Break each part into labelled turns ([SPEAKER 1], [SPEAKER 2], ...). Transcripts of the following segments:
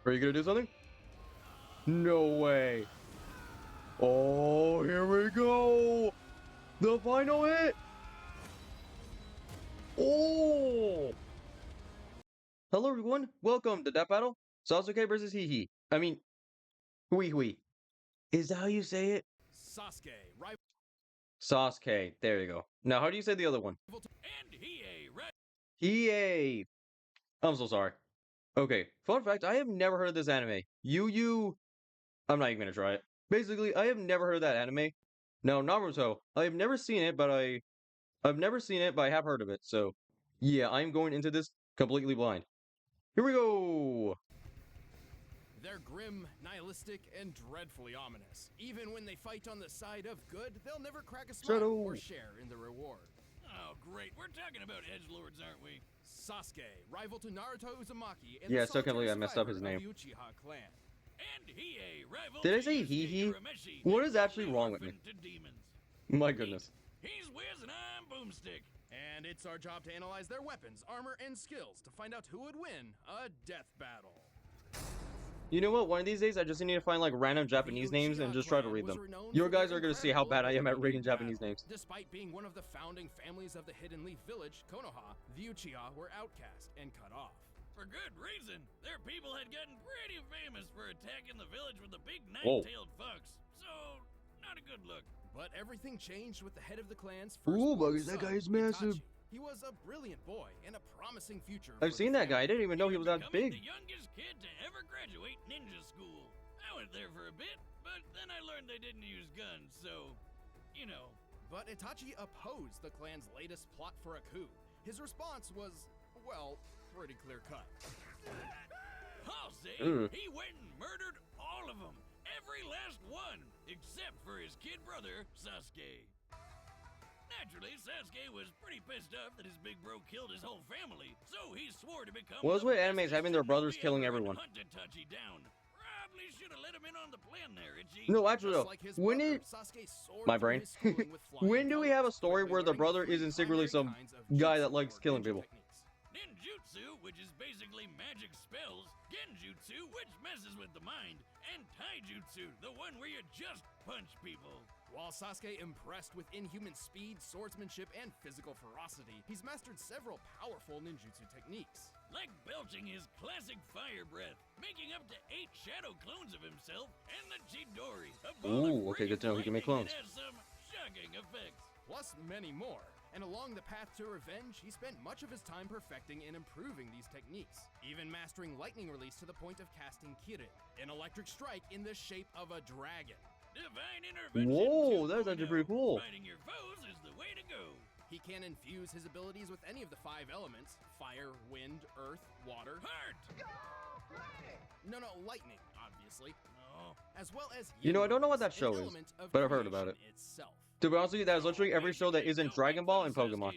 [SPEAKER 1] Are you gonna do something? No way. Oh, here we go. The final hit. Oh. Hello, everyone. Welcome to Death Battle. Sasuke versus Hiei. I mean, Hui. Is that how you say it?
[SPEAKER 2] Sasuke, rival
[SPEAKER 1] Sasuke. There you go. Now, how do you say the other one?
[SPEAKER 2] and Hiei,
[SPEAKER 1] Hiei. I'm so sorry. Okay, fun fact, I have never heard of this anime. I'm not even gonna try it. Basically, I have never heard of that anime. Now, Naruto, I have never seen it, but I've never seen it, but I have heard of it. So, yeah, I'm going into this completely blind. Here we go.
[SPEAKER 2] They're grim, nihilistic, and dreadfully ominous. Even when they fight on the side of good, they'll never crack a smile
[SPEAKER 1] Shadow.
[SPEAKER 2] or share in the reward.
[SPEAKER 3] Oh, great. We're talking about edgelords, aren't we?
[SPEAKER 2] Sasuke, rival to Naruto Uzumaki, and
[SPEAKER 1] Yeah,
[SPEAKER 2] the
[SPEAKER 1] I still can't believe I
[SPEAKER 2] solitary
[SPEAKER 1] messed up his
[SPEAKER 2] survivor of
[SPEAKER 1] name.
[SPEAKER 2] the Uchiha clan.
[SPEAKER 3] And Hiei, rival
[SPEAKER 1] Did I
[SPEAKER 3] to
[SPEAKER 1] say
[SPEAKER 3] Yusuke
[SPEAKER 1] Hiei?
[SPEAKER 3] Urameshi,
[SPEAKER 1] What
[SPEAKER 3] and
[SPEAKER 1] is actually
[SPEAKER 3] only
[SPEAKER 1] wrong with me?
[SPEAKER 3] orphan to demons.
[SPEAKER 1] My goodness.
[SPEAKER 3] He's Wiz and I'm Boomstick.
[SPEAKER 2] And it's our job to analyze their weapons, armor, and skills to find out who would win a death battle.
[SPEAKER 1] You know what? One of these days, I just need to find like random Japanese names and just try to read them. Your guys are gonna see how bad I am at reading Japanese names.
[SPEAKER 2] Despite being one of the founding families of the Hidden Leaf Village, Konoha, the Uchiha were outcast and cut off.
[SPEAKER 3] For good reason. Their people had gotten pretty famous for attacking the village with a big
[SPEAKER 1] Whoa.
[SPEAKER 3] nine-tailed fox. So, not a good look.
[SPEAKER 2] But everything changed with the head of the clan's first
[SPEAKER 1] Ooh,
[SPEAKER 2] born
[SPEAKER 1] Buggies, that
[SPEAKER 2] son,
[SPEAKER 1] guy is massive.
[SPEAKER 2] Itachi. He was a brilliant boy and a promising future.
[SPEAKER 1] I've
[SPEAKER 2] for
[SPEAKER 1] seen
[SPEAKER 2] the
[SPEAKER 1] that guy. I
[SPEAKER 2] family.
[SPEAKER 1] didn't even know he was that
[SPEAKER 3] Becoming
[SPEAKER 1] big.
[SPEAKER 3] the youngest kid to ever graduate ninja school. I went there for a bit, but then I learned they didn't use guns, so, you know.
[SPEAKER 2] But Itachi opposed the clan's latest plot for a coup. His response was, well, pretty clear-cut.
[SPEAKER 3] I'll say he went and murdered all of them. Every last one, except for his kid brother, Sasuke. Naturally, Sasuke was pretty pissed off that his big bro killed his whole family, so he swore to become
[SPEAKER 1] What's
[SPEAKER 3] the
[SPEAKER 1] with animes
[SPEAKER 3] bestest
[SPEAKER 1] having their brothers
[SPEAKER 3] shinobi
[SPEAKER 1] killing
[SPEAKER 3] ever and
[SPEAKER 1] everyone?
[SPEAKER 3] hunt Itachi down. Probably should have let him in on the plan there, Itchy.
[SPEAKER 1] No, actually,
[SPEAKER 2] Just
[SPEAKER 1] though.
[SPEAKER 2] like his
[SPEAKER 1] When
[SPEAKER 2] brother,
[SPEAKER 1] did
[SPEAKER 2] Sasuke soared
[SPEAKER 1] my
[SPEAKER 2] through
[SPEAKER 1] brain?
[SPEAKER 2] his schooling with flying
[SPEAKER 1] When do we have a
[SPEAKER 2] colors,
[SPEAKER 1] story
[SPEAKER 2] quickly
[SPEAKER 1] where the
[SPEAKER 2] learning
[SPEAKER 1] brother
[SPEAKER 2] three
[SPEAKER 1] isn't secretly
[SPEAKER 2] primary
[SPEAKER 1] some
[SPEAKER 2] kinds of
[SPEAKER 1] guy
[SPEAKER 2] jutsu
[SPEAKER 1] that likes
[SPEAKER 2] or
[SPEAKER 1] killing
[SPEAKER 2] ninja
[SPEAKER 1] people?
[SPEAKER 2] techniques.
[SPEAKER 3] Ninjutsu, which is basically magic spells, Genjutsu, which messes with the mind, and Taijutsu, the one where you just punch people.
[SPEAKER 2] While Sasuke impressed with inhuman speed, swordsmanship, and physical ferocity, he's mastered several powerful ninjutsu techniques.
[SPEAKER 3] Like belching his classic fire breath, making up to 8 shadow clones of himself, and the Chidori, a ball
[SPEAKER 1] Ooh,
[SPEAKER 3] of
[SPEAKER 1] okay, good to know he can make
[SPEAKER 3] lightning
[SPEAKER 1] clones.
[SPEAKER 3] that has some shocking effects.
[SPEAKER 2] Plus many more. And along the path to revenge, he spent much of his time perfecting and improving these techniques, even mastering lightning release to the point of casting Kirin, an electric strike in the shape of a dragon.
[SPEAKER 3] Divine intervention.
[SPEAKER 1] Whoa, that's
[SPEAKER 3] 2.0.
[SPEAKER 1] actually pretty cool.
[SPEAKER 3] Fighting your foes is the way to go.
[SPEAKER 2] He can infuse his abilities with any of the 5 elements: fire, wind, earth, water.
[SPEAKER 3] Heart.
[SPEAKER 2] No, lightning, obviously.
[SPEAKER 3] No.
[SPEAKER 2] As well as
[SPEAKER 1] You know, I don't know what that
[SPEAKER 2] an
[SPEAKER 1] show is,
[SPEAKER 2] element of
[SPEAKER 1] but I've heard about it.
[SPEAKER 2] creation Itself.
[SPEAKER 1] To be honest with you, that is literally every show that isn't Dragon Ball and Pokemon.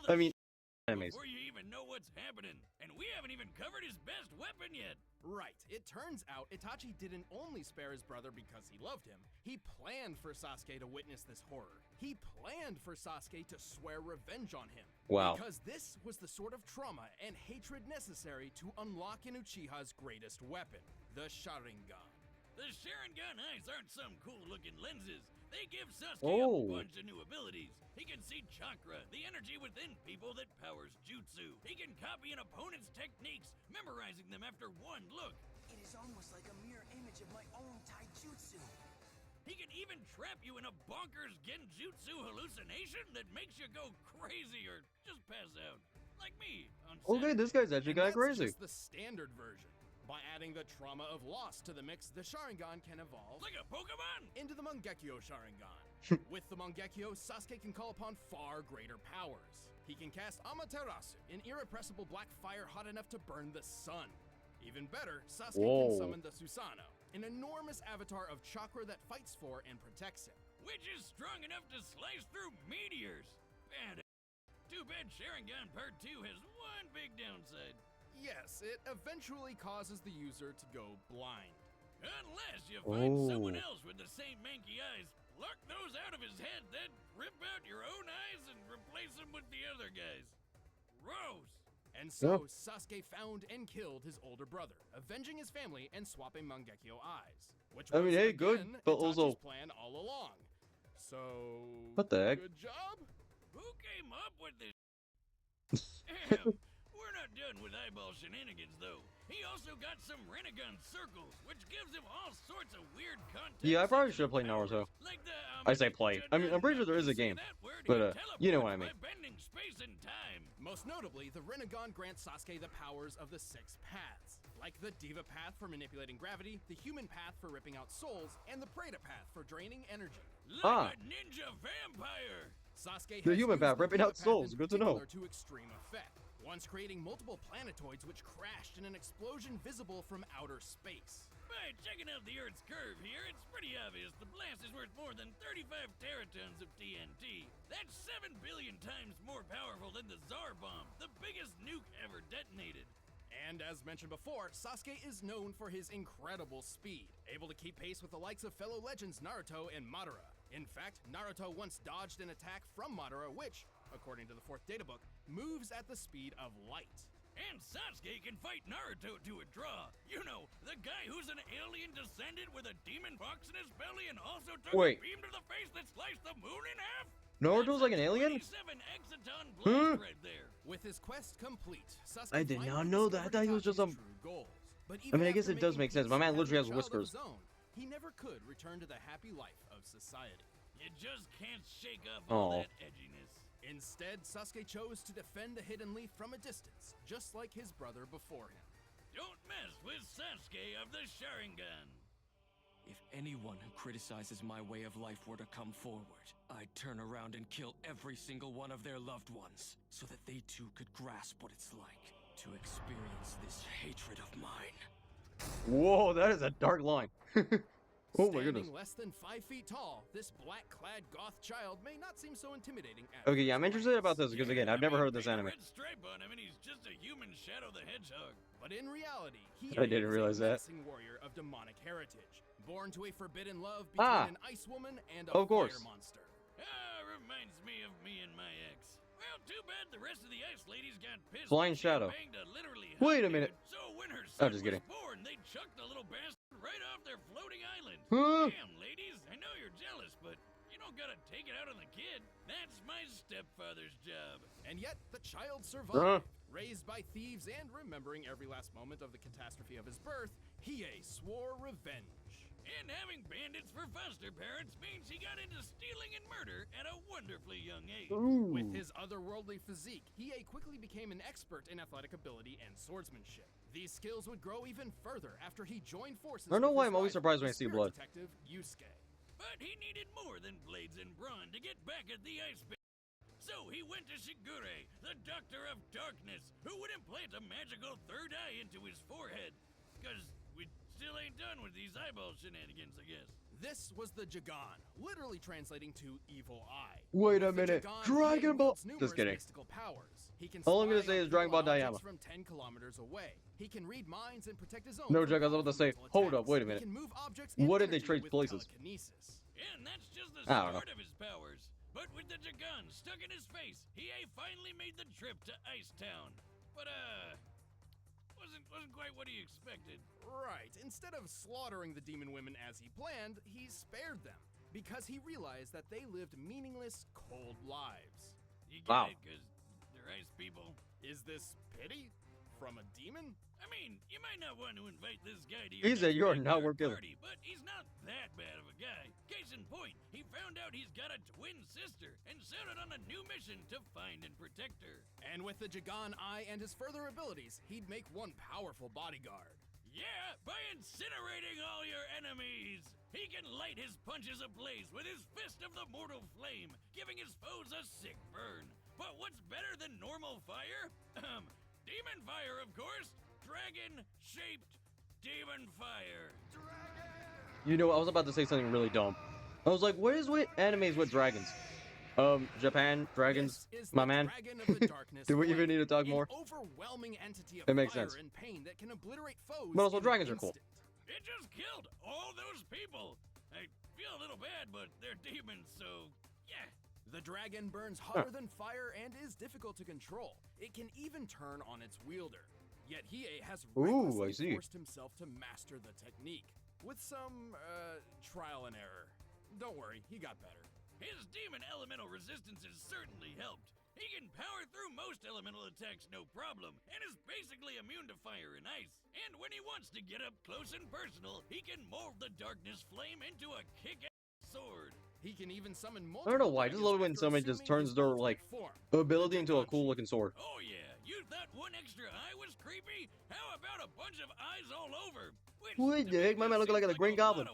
[SPEAKER 1] I mean, animes.
[SPEAKER 3] Before you even know what's happening, and we haven't even covered his best weapon yet.
[SPEAKER 2] Right. It turns out Itachi didn't only spare his brother because he loved him. He planned for Sasuke to witness this horror. He planned for Sasuke to swear revenge on him.
[SPEAKER 1] Wow.
[SPEAKER 2] Because this was the sort of trauma and hatred necessary to unlock an Uchiha's greatest weapon, the Sharingan.
[SPEAKER 3] The Sharingan eyes aren't some cool-looking lenses. They give Sasuke
[SPEAKER 1] Oh.
[SPEAKER 3] a bunch of new abilities. He can see chakra, the energy within people that powers jutsu. He can copy an opponent's techniques, memorizing them after one look.
[SPEAKER 4] It is almost like a mirror image of my own taijutsu.
[SPEAKER 3] He can even trap you in a bonkers genjutsu hallucination that makes you go crazy or just pass out. Like me on
[SPEAKER 1] Okay,
[SPEAKER 3] Saturday.
[SPEAKER 1] this guy's actually
[SPEAKER 2] And
[SPEAKER 1] kind of
[SPEAKER 2] that's
[SPEAKER 1] crazy.
[SPEAKER 2] just the standard version. By adding the trauma of loss to the mix, the Sharingan can evolve
[SPEAKER 3] Like a Pokemon?
[SPEAKER 2] into the Mangekyo Sharingan. With the Mangekyo, Sasuke can call upon far greater powers. He can cast Amaterasu, an irrepressible black fire hot enough to burn the sun. Even better, Sasuke
[SPEAKER 1] Whoa.
[SPEAKER 2] can summon the Susanoo, an enormous avatar of chakra that fights for and protects him.
[SPEAKER 3] Which is strong enough to slice through meteors. Bad. Too bad Sharingan Part 2 has one big downside.
[SPEAKER 2] Yes, it eventually causes the user to go blind.
[SPEAKER 3] Unless you find someone
[SPEAKER 1] Oh.
[SPEAKER 3] else with the same manky eyes, pluck those out of his head, then rip out your own eyes and replace them with the other guys. Gross.
[SPEAKER 2] And so Sasuke found and killed his older brother, avenging his family and swapping Mangekyo eyes. Which was,
[SPEAKER 1] I mean, hey, good,
[SPEAKER 2] again,
[SPEAKER 1] but
[SPEAKER 2] Itachi's
[SPEAKER 1] also...
[SPEAKER 2] plan all along. So...
[SPEAKER 1] What the heck?
[SPEAKER 2] Good job?
[SPEAKER 3] Who came up with this? Ahem. We're not done with eyeball shenanigans, though. He also got some Rinnegan circles, which gives him all sorts of weird content.
[SPEAKER 1] Yeah, I probably should have played Naruto.
[SPEAKER 3] Like the,
[SPEAKER 1] I say play. I mean, I'm pretty sure there is a game. But, you know what I mean.
[SPEAKER 3] Bending space and time.
[SPEAKER 2] Most notably, the Rinnegan grants Sasuke the powers of the 6 paths, like the Diva path for manipulating gravity, the Human path for ripping out souls, and the Preta path for draining energy.
[SPEAKER 3] Like a ninja vampire.
[SPEAKER 2] Sasuke
[SPEAKER 1] the
[SPEAKER 2] has
[SPEAKER 1] Human
[SPEAKER 2] used
[SPEAKER 1] path,
[SPEAKER 2] the
[SPEAKER 1] ripping
[SPEAKER 2] Diva
[SPEAKER 1] out
[SPEAKER 2] path
[SPEAKER 1] souls.
[SPEAKER 2] in
[SPEAKER 1] Good to know.
[SPEAKER 2] particular to extreme effect, once creating multiple planetoids which crashed in an explosion visible from outer space.
[SPEAKER 3] By checking out the Earth's curve here, it's pretty obvious the blast is worth more than 35 teratons of TNT. That's 7 billion times more powerful than the Tsar Bomb, the biggest nuke ever detonated.
[SPEAKER 2] And as mentioned before, Sasuke is known for his incredible speed, able to keep pace with the likes of fellow legends Naruto and Madara. In fact, Naruto once dodged an attack from Madara which, according to the 4th databook, moves at the speed of light.
[SPEAKER 3] And Sasuke can fight Naruto to a draw. You know, the guy who's an alien descendant with a demon fox in his belly and also took a beam to the face that sliced the moon in half?
[SPEAKER 1] Naruto's like an alien?
[SPEAKER 3] 27 exaton blast right there.
[SPEAKER 2] With his quest complete, Sasuke
[SPEAKER 1] I did not
[SPEAKER 2] finally
[SPEAKER 1] know that. I thought he was just
[SPEAKER 2] discovered
[SPEAKER 1] a...
[SPEAKER 2] Itachi's true goals. But
[SPEAKER 1] I mean, I
[SPEAKER 2] even
[SPEAKER 1] guess
[SPEAKER 2] after
[SPEAKER 1] it does
[SPEAKER 2] making
[SPEAKER 1] make sense.
[SPEAKER 2] peace
[SPEAKER 1] My man
[SPEAKER 2] with
[SPEAKER 1] literally has
[SPEAKER 2] having a child of
[SPEAKER 1] whiskers.
[SPEAKER 2] his own, he never could return to the happy life of society.
[SPEAKER 3] You just can't shake off all that edginess.
[SPEAKER 2] Instead, Sasuke chose to defend the Hidden Leaf from a distance, just like his brother before him.
[SPEAKER 3] Don't mess with Sasuke of the Sharingan.
[SPEAKER 5] If anyone who criticizes my way of life were to come forward, I'd turn around and kill every single one of their loved ones, so that they too could grasp what it's like to experience this hatred of mine.
[SPEAKER 1] Whoa, that is a dark line. Oh my goodness.
[SPEAKER 2] Standing less than 5 feet tall, this black-clad goth child may not seem so intimidating at
[SPEAKER 1] Okay, yeah, I'm
[SPEAKER 2] first
[SPEAKER 1] interested
[SPEAKER 2] glance.
[SPEAKER 1] about this because again, I've never heard of this
[SPEAKER 3] Paint a
[SPEAKER 1] anime.
[SPEAKER 3] red stripe on him and he's just a human Shadow the Hedgehog.
[SPEAKER 2] But in reality, he
[SPEAKER 1] I didn't
[SPEAKER 2] is
[SPEAKER 1] realize
[SPEAKER 2] a
[SPEAKER 1] that.
[SPEAKER 2] menacing warrior of demonic heritage, born to a forbidden love between an ice woman and a
[SPEAKER 1] of course.
[SPEAKER 2] fire monster.
[SPEAKER 3] Reminds me of me and my ex. Well, too bad the rest of the ice ladies got pissed.
[SPEAKER 1] Blind
[SPEAKER 3] when she
[SPEAKER 1] Shadow.
[SPEAKER 3] banged a literally
[SPEAKER 1] Wait a
[SPEAKER 3] hot
[SPEAKER 1] minute.
[SPEAKER 3] dude. So when her
[SPEAKER 1] I'm
[SPEAKER 3] son
[SPEAKER 1] just
[SPEAKER 3] was
[SPEAKER 1] kidding.
[SPEAKER 3] born, they chucked the little bastard right off their floating island.
[SPEAKER 1] Huh?
[SPEAKER 3] Damn, ladies, I know you're jealous, but you don't gotta take it out on the kid. That's my stepfather's job.
[SPEAKER 2] And yet, the child survived.
[SPEAKER 1] Huh?
[SPEAKER 2] Raised by thieves and remembering every last moment of the catastrophe of his birth, Hiei swore revenge.
[SPEAKER 3] And having bandits for foster parents means he got into stealing and murder at a wonderfully young age.
[SPEAKER 2] With his otherworldly physique, Hiei quickly became an expert in athletic ability and swordsmanship. These skills would grow even further after he joined forces.
[SPEAKER 1] I don't know
[SPEAKER 2] with
[SPEAKER 1] why
[SPEAKER 2] his
[SPEAKER 1] I'm always
[SPEAKER 2] rival,
[SPEAKER 1] surprised when
[SPEAKER 2] the
[SPEAKER 1] I see
[SPEAKER 2] spirit
[SPEAKER 1] blood.
[SPEAKER 2] Detective Yusuke.
[SPEAKER 3] But he needed more than blades and brawn to get back at the ice bear. So he went to Shigure, the Doctor of Darkness, who would implant a magical third eye into his forehead. Cause we still ain't done with these eyeball shenanigans, I guess.
[SPEAKER 2] This was the Jagan, literally translating to evil eye.
[SPEAKER 1] Wait a
[SPEAKER 2] With the
[SPEAKER 1] minute.
[SPEAKER 2] Jagan,
[SPEAKER 1] Dragon
[SPEAKER 2] Hiei
[SPEAKER 1] Ball.
[SPEAKER 2] wields numerous
[SPEAKER 1] Just kidding.
[SPEAKER 2] mystical powers. He can
[SPEAKER 1] All I'm gonna
[SPEAKER 2] spy
[SPEAKER 1] say
[SPEAKER 2] on
[SPEAKER 1] is Dragon
[SPEAKER 2] people
[SPEAKER 1] Ball
[SPEAKER 2] and objects
[SPEAKER 1] Daima.
[SPEAKER 2] from 10 kilometers away. He can read minds and protect his own.
[SPEAKER 1] No
[SPEAKER 2] from
[SPEAKER 1] joke, I was about to say,
[SPEAKER 2] elemental
[SPEAKER 1] hold up,
[SPEAKER 2] attacks.
[SPEAKER 1] wait a minute.
[SPEAKER 2] He can move objects and
[SPEAKER 1] What if they
[SPEAKER 2] energy
[SPEAKER 1] trade
[SPEAKER 2] with
[SPEAKER 1] places?
[SPEAKER 2] telekinesis.
[SPEAKER 3] And that's just the
[SPEAKER 1] I don't know.
[SPEAKER 3] start of his powers. But with the Jagan stuck in his face, Hiei finally made the trip to Ice Town. But wasn't quite what he expected.
[SPEAKER 2] Right. Instead of slaughtering the demon women as he planned, he spared them because he realized that they lived meaningless, cold lives.
[SPEAKER 3] You get
[SPEAKER 1] Wow.
[SPEAKER 3] it, 'cause they're ice people.
[SPEAKER 2] Is this pity from a demon?
[SPEAKER 3] I mean, you might not want to invite this guy to your
[SPEAKER 1] He said
[SPEAKER 3] next
[SPEAKER 1] you're not
[SPEAKER 3] backyard
[SPEAKER 1] worth killing.
[SPEAKER 3] party, but he's not that bad of a guy. Case in point, he found out he's got a twin sister and set out on a new mission to find and protect her.
[SPEAKER 2] And with the Jagan Eye and his further abilities, he'd make one powerful bodyguard.
[SPEAKER 3] Yeah, by incinerating all your enemies! He can light his punches ablaze with his fist of the mortal flame, giving his foes a sick burn. But what's better than normal fire? Demon fire, of course! Dragon-shaped demon fire!
[SPEAKER 1] You know, I was about to say something really dumb. I was like, what is with animes with dragons? Japan, dragons,
[SPEAKER 2] This is
[SPEAKER 1] my
[SPEAKER 2] the
[SPEAKER 1] man.
[SPEAKER 2] Dragon of the Darkness
[SPEAKER 1] Do we
[SPEAKER 2] Flame,
[SPEAKER 1] even need to talk
[SPEAKER 2] an
[SPEAKER 1] more?
[SPEAKER 2] overwhelming entity of
[SPEAKER 1] That makes
[SPEAKER 2] fire
[SPEAKER 1] sense.
[SPEAKER 2] and pain that can obliterate foes.
[SPEAKER 1] But also
[SPEAKER 2] in an
[SPEAKER 1] dragons are cool.
[SPEAKER 2] instant.
[SPEAKER 3] It just killed all those people! I feel a little bad, but they're demons, so yeah.
[SPEAKER 2] The dragon burns hotter than fire and is difficult to control. It can even turn on its wielder. Yet Hiei has recklessly forced himself to master the technique. With some, trial and error. Don't worry, he got better.
[SPEAKER 3] His demon elemental resistance has certainly helped. He can power through most elemental attacks no problem, and is basically immune to fire and ice. And when he wants to get up close and personal, he can mold the darkness flame into a kick-ass sword.
[SPEAKER 2] He can even summon multiple.
[SPEAKER 1] I don't know why. I just love it when somebody just turns their like ability into a cool looking sword.
[SPEAKER 3] Oh yeah, you thought one extra eye was creepy? How about a bunch of eyes all over?
[SPEAKER 1] What the heck? My man looking like a Green Goblin.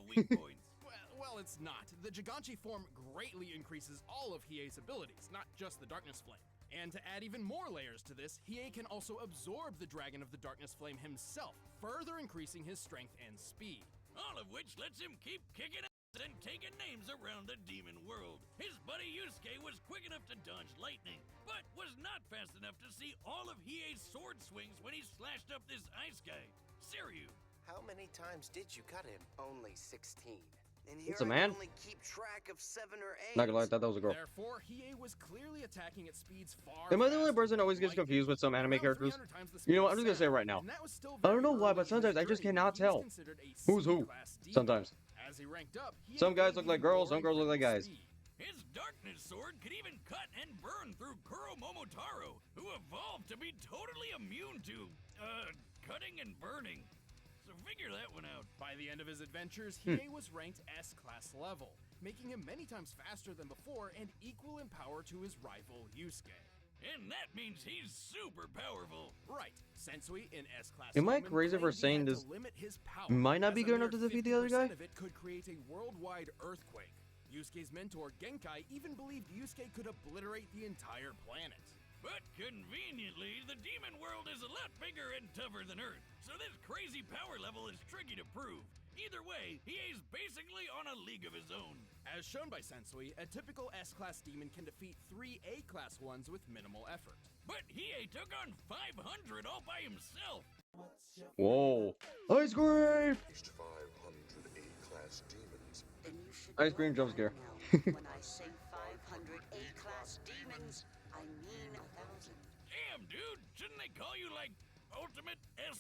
[SPEAKER 2] Well, it's not. The Giganchi form greatly increases all of Hiei's abilities, not just the Darkness Flame. And to add even more layers to this, Hiei can also absorb the Dragon of the Darkness Flame himself, further increasing his strength and speed.
[SPEAKER 3] All of which lets him keep kicking ass and taking names around the demon world. His buddy Yusuke was quick enough to dodge lightning, but was not fast enough to see all of Hiei's sword swings when he slashed up this ice guy. Siryu.
[SPEAKER 6] How many times did you cut him? Only 16.
[SPEAKER 4] And here
[SPEAKER 1] It's a
[SPEAKER 4] I
[SPEAKER 1] man.
[SPEAKER 4] can only keep track of 7 or 8.
[SPEAKER 1] Not gonna lie, I thought that was a girl.
[SPEAKER 2] Therefore, Hiei was clearly attacking at speeds far.
[SPEAKER 1] Am I the only
[SPEAKER 2] faster
[SPEAKER 1] person that always
[SPEAKER 2] than
[SPEAKER 1] gets confused with some anime
[SPEAKER 2] around
[SPEAKER 1] characters?
[SPEAKER 2] 300 times the
[SPEAKER 1] You
[SPEAKER 2] speed
[SPEAKER 1] know what?
[SPEAKER 2] of
[SPEAKER 1] I'm just gonna say it right now.
[SPEAKER 2] and that was still
[SPEAKER 1] I don't know
[SPEAKER 2] very
[SPEAKER 1] why,
[SPEAKER 2] early
[SPEAKER 1] but
[SPEAKER 2] in his
[SPEAKER 1] sometimes I just
[SPEAKER 2] journey
[SPEAKER 1] cannot
[SPEAKER 2] when he was
[SPEAKER 1] tell
[SPEAKER 2] considered a
[SPEAKER 1] who's who.
[SPEAKER 2] C-class demon.
[SPEAKER 1] Sometimes.
[SPEAKER 2] As he ranked up, Hiei
[SPEAKER 1] Some guys
[SPEAKER 2] gained
[SPEAKER 1] look like
[SPEAKER 2] even
[SPEAKER 1] girls,
[SPEAKER 2] more
[SPEAKER 1] some girls look like guys.
[SPEAKER 2] speed.
[SPEAKER 3] His darkness sword could even cut and burn through Kuro Momotaro, who evolved to be totally immune to, cutting and burning. So figure that one out.
[SPEAKER 2] By the end of his adventures, Hiei was ranked S-class level, making him many times faster than before and equal in power to his rival Yusuke.
[SPEAKER 3] And that means he's super powerful.
[SPEAKER 2] Right, Sensui in S-class.
[SPEAKER 1] Am I
[SPEAKER 2] Roman
[SPEAKER 1] crazy for
[SPEAKER 2] claimed he
[SPEAKER 1] saying
[SPEAKER 2] had to
[SPEAKER 1] this
[SPEAKER 2] limit his power,
[SPEAKER 1] might not
[SPEAKER 2] as
[SPEAKER 1] be
[SPEAKER 2] a
[SPEAKER 1] good enough
[SPEAKER 2] mere
[SPEAKER 1] to defeat the other
[SPEAKER 2] 50%
[SPEAKER 1] guy?
[SPEAKER 2] of it could create a worldwide earthquake. Yusuke's mentor Genkai even believed Yusuke could obliterate the entire planet.
[SPEAKER 3] But conveniently, the demon world is a lot bigger and tougher than Earth, so this crazy power level is tricky to prove. Either way, Hiei's basically on a league of his own.
[SPEAKER 2] As shown by Sensui, a typical S-class demon can defeat 3 A-class ones with minimal effort.
[SPEAKER 3] But Hiei took on 500 all by himself.
[SPEAKER 1] Whoa. Ice cream!
[SPEAKER 7] 500 A-class demons.
[SPEAKER 8] Then you should
[SPEAKER 1] Ice cream
[SPEAKER 8] know
[SPEAKER 1] jump
[SPEAKER 8] by
[SPEAKER 1] scare.
[SPEAKER 8] now, when I say 500 A-class demons, I mean 1,000.
[SPEAKER 3] Damn, dude, shouldn't they call you like Ultimate S+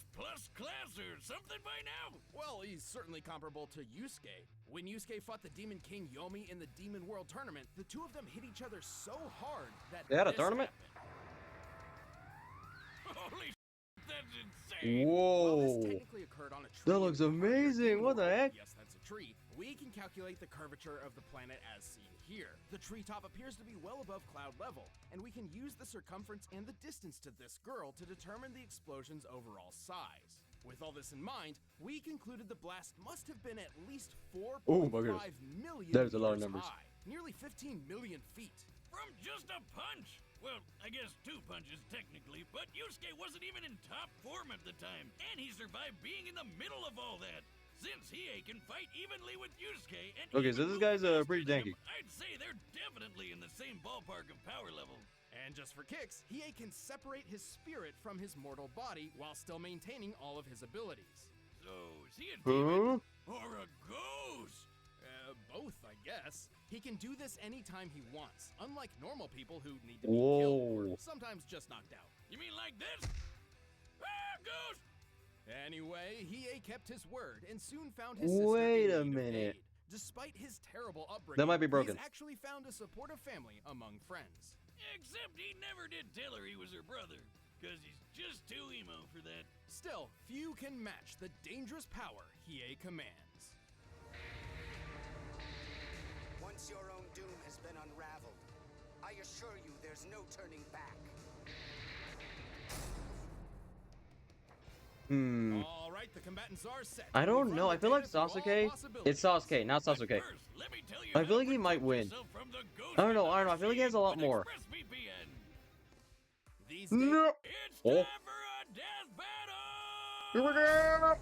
[SPEAKER 3] class or something by now?
[SPEAKER 2] Well, he's certainly comparable to Yusuke. When Yusuke fought the Demon King Yomi in the Demon World Tournament, the two of them hit each other so hard that
[SPEAKER 1] They had a
[SPEAKER 2] this
[SPEAKER 1] tournament?
[SPEAKER 3] happened. Holy shit, that's insane.
[SPEAKER 2] While this
[SPEAKER 1] Whoa.
[SPEAKER 2] technically occurred on a tree
[SPEAKER 1] That looks
[SPEAKER 2] in the heart of
[SPEAKER 1] amazing.
[SPEAKER 2] Demon
[SPEAKER 1] What the
[SPEAKER 2] World,
[SPEAKER 1] heck?
[SPEAKER 2] Yes, that's a tree. We can calculate the curvature of the planet as seen here. The treetop appears to be well above cloud level, and we can use the circumference and the distance to this girl to determine the explosion's overall size. With all this in mind, we concluded the blast must have been at least 4.5
[SPEAKER 1] Oh my goodness.
[SPEAKER 2] million
[SPEAKER 1] That is a lot of
[SPEAKER 2] meters
[SPEAKER 1] numbers.
[SPEAKER 2] high, nearly 15 million feet.
[SPEAKER 3] From just a punch. Well, I guess 2 punches technically, but Yusuke wasn't even in top form at the time, and he survived being in the middle of all that. Since Hiei can fight evenly with Yusuke and
[SPEAKER 1] Okay, so
[SPEAKER 3] even
[SPEAKER 1] this guy's,
[SPEAKER 3] move faster
[SPEAKER 1] pretty
[SPEAKER 3] than
[SPEAKER 1] danky.
[SPEAKER 3] him, I'd say they're definitely in the same ballpark of power level.
[SPEAKER 2] And just for kicks, Hiei can separate his spirit from his mortal body while still maintaining all of his abilities.
[SPEAKER 3] So, is he a demon
[SPEAKER 1] Huh?
[SPEAKER 3] or a ghost?
[SPEAKER 2] Both, I guess. He can do this anytime he wants, unlike normal people who need to be
[SPEAKER 1] Whoa.
[SPEAKER 2] killed or sometimes just knocked out.
[SPEAKER 3] You mean like this? Ah, ghost!
[SPEAKER 2] Anyway, Hiei kept his word and soon found his sister
[SPEAKER 1] Wait
[SPEAKER 2] in
[SPEAKER 1] a
[SPEAKER 2] need of
[SPEAKER 1] minute.
[SPEAKER 2] aid. Despite his terrible upbringing,
[SPEAKER 1] That might be broken.
[SPEAKER 2] he's actually found a supportive family among friends.
[SPEAKER 3] Except he never did tell her he was her brother, because he's just too emo for that.
[SPEAKER 2] Still, few can match the dangerous power Hiei commands.
[SPEAKER 4] Once your own doom has been unraveled, I assure you there's no turning back.
[SPEAKER 2] All right, the combatants are set.
[SPEAKER 1] I don't
[SPEAKER 2] We've
[SPEAKER 1] know.
[SPEAKER 2] run
[SPEAKER 1] I
[SPEAKER 2] the
[SPEAKER 1] feel like
[SPEAKER 2] data through all
[SPEAKER 1] Sasuke. It's
[SPEAKER 2] possibilities.
[SPEAKER 1] Sasuke, not
[SPEAKER 3] But
[SPEAKER 1] Sasuke.
[SPEAKER 3] first, let me tell you
[SPEAKER 1] I
[SPEAKER 3] how
[SPEAKER 1] feel
[SPEAKER 3] to
[SPEAKER 1] like he might
[SPEAKER 3] protect
[SPEAKER 1] win.
[SPEAKER 3] yourself from the ghost
[SPEAKER 1] I don't know.
[SPEAKER 3] in
[SPEAKER 1] I don't know. I feel like he has a lot
[SPEAKER 3] machine
[SPEAKER 1] more.
[SPEAKER 3] with ExpressVPN.
[SPEAKER 2] These days,
[SPEAKER 1] No.
[SPEAKER 3] It's
[SPEAKER 1] Oh.
[SPEAKER 3] time for a death
[SPEAKER 1] Here we
[SPEAKER 3] battle!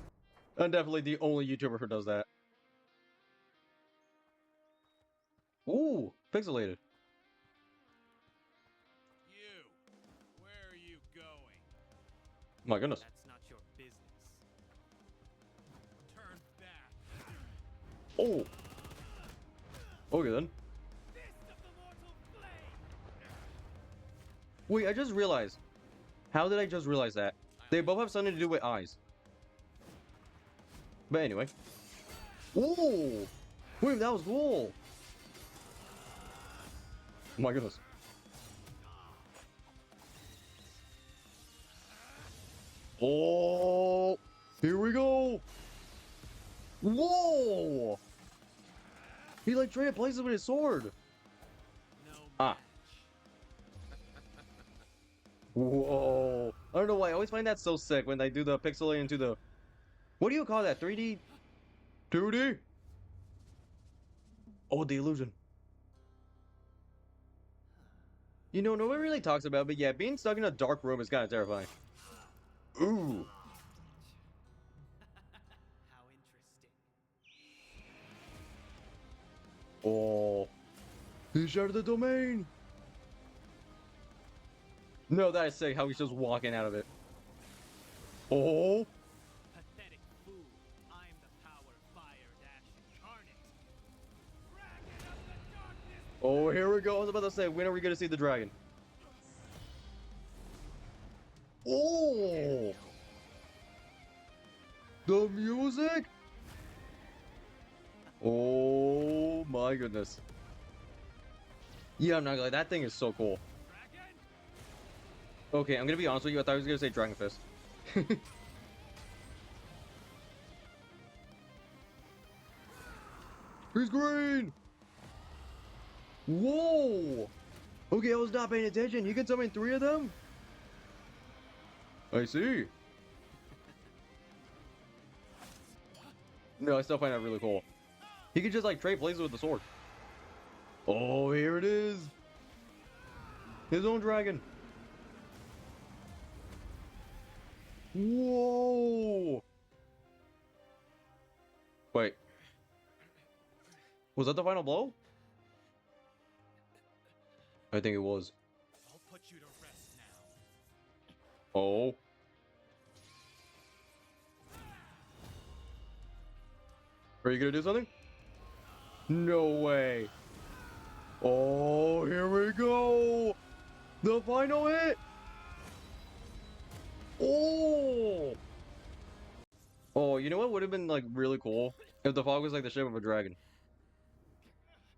[SPEAKER 1] go. I'm definitely the only YouTuber who does that. Ooh, pixelated.
[SPEAKER 2] you. Where are you going?
[SPEAKER 1] My goodness.
[SPEAKER 5] That's not your business.
[SPEAKER 2] Turn back.
[SPEAKER 1] Oh. Okay then. Wait, I just realized. How did I just realize that? They both have something to do with eyes. But anyway. Ooh! Wait, that was cool! Oh my goodness. Oh! Here we go! Whoa! He like traded places with his sword. Ah. Whoa. I don't know why. I always find that so sick when they do the pixel into the... What do you call that? 3D? 2D? Oh, the illusion. You know, nobody really talks about it, but yeah, being stuck in a dark room is kind of terrifying. Ooh.
[SPEAKER 9] How interesting.
[SPEAKER 1] Oh. He shattered the domain. No, that is sick how he's just walking out of it. Oh.
[SPEAKER 9] Pathetic fool. I'm the power fire dash incarnate. Dragon of the darkness.
[SPEAKER 1] Oh, here we go. I was about to say, when are we going to see the dragon? Oh. The music? Oh my goodness. Yeah, I'm not gonna lie, that thing is so cool. Okay, I'm gonna be honest with you, I thought I was gonna say Dragon Fist. He's green! Whoa! Okay, I was not paying attention. You can summon 3 of them? I see. No, I still find that really cool. He could just like trade places with the sword. Oh, here it is. His own dragon. Whoa. Wait. Was that the final blow? I think it was.
[SPEAKER 2] I'll put you to rest now.
[SPEAKER 1] Oh. Are you gonna do something? No way. Oh, here we go. The final hit. Oh. Oh, you know what would have been like really cool? If the fog was like the shape of a dragon.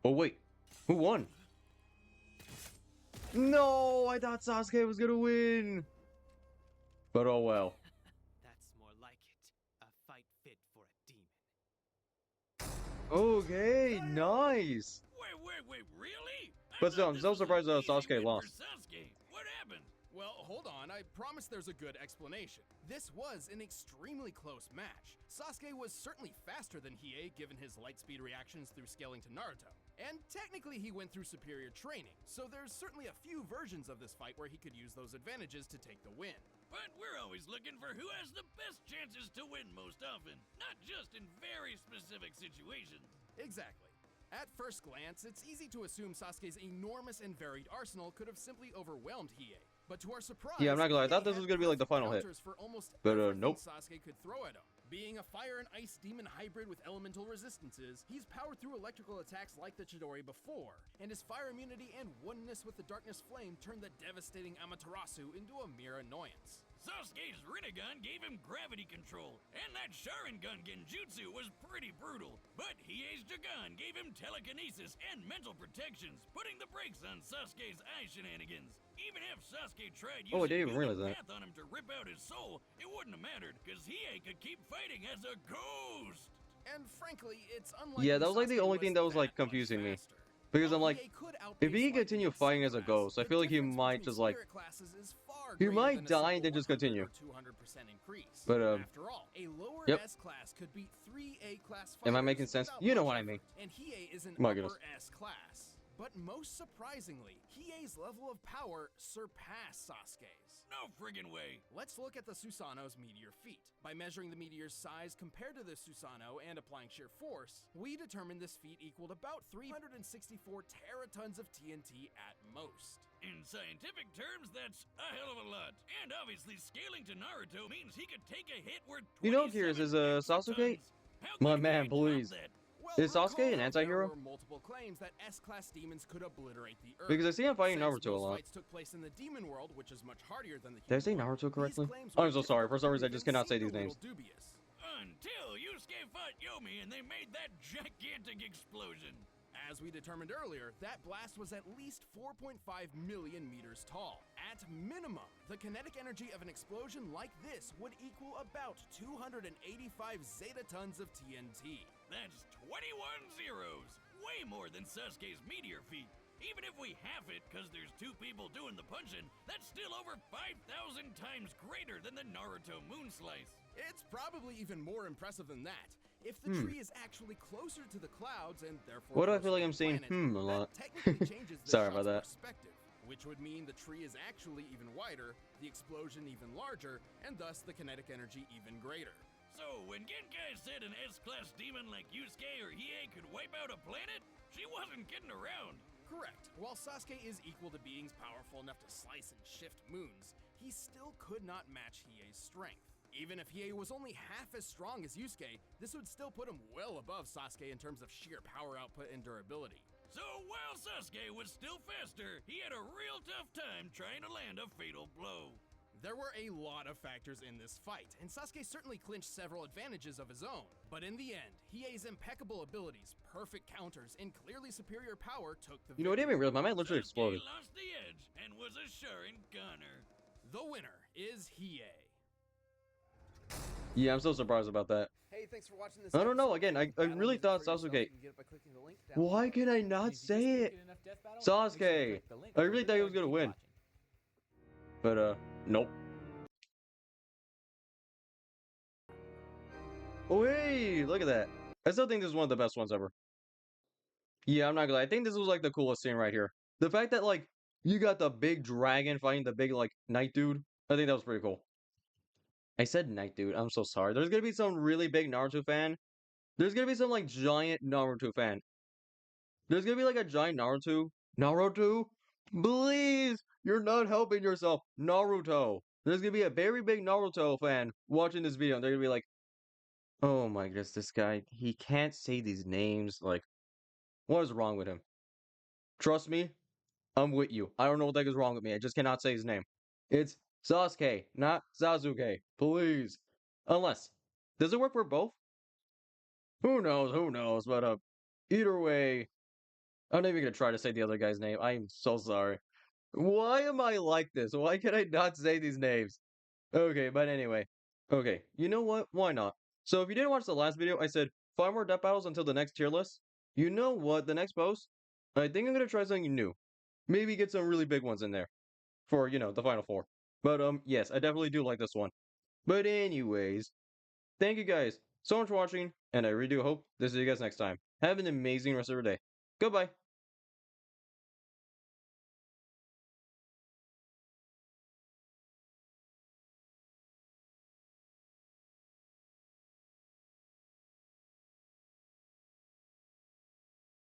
[SPEAKER 1] Oh, wait. Who won? No, I thought Sasuke was gonna win. But oh well.
[SPEAKER 9] That's more like it. A fight fit for a demon.
[SPEAKER 1] Okay, nice.
[SPEAKER 3] Wait, really?
[SPEAKER 1] But still, I'm still surprised Sasuke lost.
[SPEAKER 3] Sasuke. What happened?
[SPEAKER 2] Well, hold on. I promise there's a good explanation. This was an extremely close match. Sasuke was certainly faster than Hiei given his light speed reactions through scaling to Naruto. And technically he went through superior training, so there's certainly a few versions of this fight where he could use those advantages to take the win.
[SPEAKER 3] But we're always looking for who has the best chances to win most often, not just in very specific situations.
[SPEAKER 2] Exactly. At first glance, it's easy to assume Sasuke's enormous and varied arsenal could have simply overwhelmed Hiei. But to our surprise,
[SPEAKER 1] Yeah, I'm not gonna lie, I thought
[SPEAKER 2] Hiei
[SPEAKER 1] this was
[SPEAKER 2] had
[SPEAKER 1] gonna be like the final hit.
[SPEAKER 2] counters for almost
[SPEAKER 1] But,
[SPEAKER 2] everything
[SPEAKER 1] nope.
[SPEAKER 2] Sasuke could throw at him. Being a fire and ice demon hybrid with elemental resistances, he's powered through electrical attacks like the Chidori before, and his fire immunity and oneness with the darkness flame turned the devastating Amaterasu into a mere annoyance.
[SPEAKER 3] Sasuke's Rinnegan gave him gravity control, and that Sharingan Genjutsu was pretty brutal. But Hiei's Jagan gave him telekinesis and mental protections, putting the brakes on Sasuke's eye shenanigans. Even if Sasuke tried
[SPEAKER 1] Oh, I
[SPEAKER 3] using
[SPEAKER 1] didn't even realize
[SPEAKER 3] Human
[SPEAKER 1] that.
[SPEAKER 3] Path on him to rip out his soul, it wouldn't have mattered, because Hiei could keep fighting as a ghost.
[SPEAKER 2] And frankly, it's unlikely
[SPEAKER 1] Yeah, that was like the
[SPEAKER 2] Sasuke
[SPEAKER 1] only thing that was like
[SPEAKER 2] much
[SPEAKER 1] confusing me.
[SPEAKER 2] faster.
[SPEAKER 1] Because I'm
[SPEAKER 2] While
[SPEAKER 1] like,
[SPEAKER 2] Hiei could
[SPEAKER 1] if he
[SPEAKER 2] outpace
[SPEAKER 1] can continue
[SPEAKER 2] lightning
[SPEAKER 1] fighting
[SPEAKER 2] in
[SPEAKER 1] as a
[SPEAKER 2] class,
[SPEAKER 1] ghost, I
[SPEAKER 2] the
[SPEAKER 1] feel like he
[SPEAKER 2] difference
[SPEAKER 1] might
[SPEAKER 2] between
[SPEAKER 1] just like,
[SPEAKER 2] spirit classes is far
[SPEAKER 1] he
[SPEAKER 2] greater
[SPEAKER 1] might
[SPEAKER 2] than a
[SPEAKER 1] die and then
[SPEAKER 2] simple
[SPEAKER 1] just continue.
[SPEAKER 2] 100 or 200% increase.
[SPEAKER 1] But,
[SPEAKER 2] After all, a lower
[SPEAKER 1] yep.
[SPEAKER 2] S class could beat 3 A class
[SPEAKER 1] Am I
[SPEAKER 2] fighters
[SPEAKER 1] making sense?
[SPEAKER 2] without
[SPEAKER 1] You know
[SPEAKER 2] much
[SPEAKER 1] what I
[SPEAKER 2] effort,
[SPEAKER 1] mean.
[SPEAKER 2] And Hiei is an
[SPEAKER 1] My
[SPEAKER 2] upper
[SPEAKER 1] goodness.
[SPEAKER 2] S class. But most surprisingly, Hiei's level of power surpassed Sasuke's.
[SPEAKER 3] No friggin' way.
[SPEAKER 2] Let's look at the Susanoo's meteor feat. By measuring the meteor's size compared to the Susanoo and applying sheer force, we determined this feat equaled about 364 teratons of TNT at most.
[SPEAKER 3] In scientific terms, that's a hell of a lot. And obviously, scaling to Naruto means he could take a hit worth 27
[SPEAKER 1] You know, I'm curious, is
[SPEAKER 3] extra
[SPEAKER 1] Sasuke?
[SPEAKER 3] tons. How
[SPEAKER 1] My
[SPEAKER 3] could
[SPEAKER 1] man,
[SPEAKER 3] Hiei top
[SPEAKER 1] please.
[SPEAKER 3] that?
[SPEAKER 2] Well,
[SPEAKER 1] Is Sasuke an
[SPEAKER 2] recall,
[SPEAKER 1] anti-hero?
[SPEAKER 2] there were multiple claims that S-class demons could obliterate the Earth.
[SPEAKER 1] Because I see him fighting
[SPEAKER 2] Since
[SPEAKER 1] Naruto a
[SPEAKER 2] most
[SPEAKER 1] lot.
[SPEAKER 2] fights took place in the demon world, which is much hardier than the
[SPEAKER 1] Did I say
[SPEAKER 2] human one,
[SPEAKER 1] Naruto correctly?
[SPEAKER 2] these claims
[SPEAKER 1] I'm
[SPEAKER 2] were
[SPEAKER 1] so sorry. For
[SPEAKER 2] difficult
[SPEAKER 1] some
[SPEAKER 2] to
[SPEAKER 1] reason, I
[SPEAKER 2] prove
[SPEAKER 1] just
[SPEAKER 2] and
[SPEAKER 1] cannot say
[SPEAKER 2] seemed
[SPEAKER 1] these
[SPEAKER 2] a little
[SPEAKER 1] names.
[SPEAKER 2] dubious.
[SPEAKER 3] Until Yusuke fought Yomi and they made that gigantic explosion.
[SPEAKER 2] As we determined earlier, that blast was at least 4.5 million meters tall. At minimum, the kinetic energy of an explosion like this would equal about 285 zeta tons of TNT.
[SPEAKER 3] That's 21 zeros, way more than Sasuke's meteor feat. Even if we half it because there's two people doing the punching, that's still over 5,000 times greater than the Naruto moon slice.
[SPEAKER 2] It's probably even more impressive than that. If the tree is actually closer to the clouds and therefore
[SPEAKER 1] What do I
[SPEAKER 2] closer
[SPEAKER 1] feel like
[SPEAKER 2] to
[SPEAKER 1] I'm
[SPEAKER 2] the
[SPEAKER 1] saying
[SPEAKER 2] planet,
[SPEAKER 1] a lot?
[SPEAKER 2] that technically changes the
[SPEAKER 1] Sorry about
[SPEAKER 2] shot's
[SPEAKER 1] that.
[SPEAKER 2] perspective, which would mean the tree is actually even wider, the explosion even larger, and thus the kinetic energy even greater.
[SPEAKER 3] So when Genkai said an S-class demon like Yusuke or Hiei could wipe out a planet, she wasn't kidding around.
[SPEAKER 2] Correct. While Sasuke is equal to beings powerful enough to slice and shift moons, he still could not match Hiei's strength. Even if Hiei was only half as strong as Yusuke, this would still put him well above Sasuke in terms of sheer power output and durability.
[SPEAKER 3] So while Sasuke was still faster, he had a real tough time trying to land a fatal blow.
[SPEAKER 2] There were a lot of factors in this fight, and Sasuke certainly clinched several advantages of his own. But in the end, Hiei's impeccable abilities, perfect counters, and clearly superior power took the
[SPEAKER 1] You know, I didn't even realize my mind literally
[SPEAKER 3] Sasuke
[SPEAKER 1] exploded.
[SPEAKER 3] lost the edge and was a sure goner.
[SPEAKER 2] The winner is Hiei.
[SPEAKER 1] Yeah, I'm so surprised about that.
[SPEAKER 10] Hey, thanks for watching this.
[SPEAKER 1] I don't know.
[SPEAKER 10] episode.
[SPEAKER 1] Again, I
[SPEAKER 10] Battle
[SPEAKER 1] really
[SPEAKER 10] music
[SPEAKER 1] thought
[SPEAKER 10] for yourself.
[SPEAKER 1] Sasuke.
[SPEAKER 10] You can get it by clicking the link down
[SPEAKER 1] Why
[SPEAKER 10] below.
[SPEAKER 1] can I
[SPEAKER 10] And
[SPEAKER 1] not
[SPEAKER 10] if you just
[SPEAKER 1] say
[SPEAKER 10] can't
[SPEAKER 1] it?
[SPEAKER 10] get enough death battle, make sure you
[SPEAKER 1] Sasuke.
[SPEAKER 10] click the link
[SPEAKER 1] I
[SPEAKER 10] over
[SPEAKER 1] really
[SPEAKER 10] there
[SPEAKER 1] thought he was
[SPEAKER 10] and
[SPEAKER 1] gonna
[SPEAKER 10] keep
[SPEAKER 1] win.
[SPEAKER 10] watching.
[SPEAKER 1] But nope. Oh hey, look at that. I still think this is one of the best ones ever. Yeah, I'm not gonna lie. I think this was like the coolest scene right here. The fact that like you got the big dragon fighting the big like knight dude. I think that was pretty cool. I said knight dude. I'm so sorry. There's gonna be some really big Naruto fan. There's gonna be some like giant Naruto fan. There's gonna be like a giant Naruto. Naruto? Please! You're not helping yourself. Naruto. There's gonna be a very big Naruto fan watching this video, and they're gonna be like, oh my goodness, this guy, he can't say these names. Like, what is wrong with him? Trust me, I'm with you. I don't know what the heck is wrong with me. I just cannot say his name. It's Sasuke, not Sasuke. Please. Unless, does it work for both? Who knows? Who knows? But either way, I'm not even gonna try to say the other guy's name. I'm so sorry. Why am I like this? Why can I not say these names? Okay, but anyway. Okay, you know what? Why not? So if you didn't watch the last video, I said 5 more death battles until the next tier list. You know what? The next post, I think I'm gonna try something new. Maybe get some really big ones in there for, you know, the final 4. But yes, I definitely do like this one. But anyways, thank you guys so much for watching, and I really do hope to see you guys next time. Have an amazing rest of your day. Goodbye.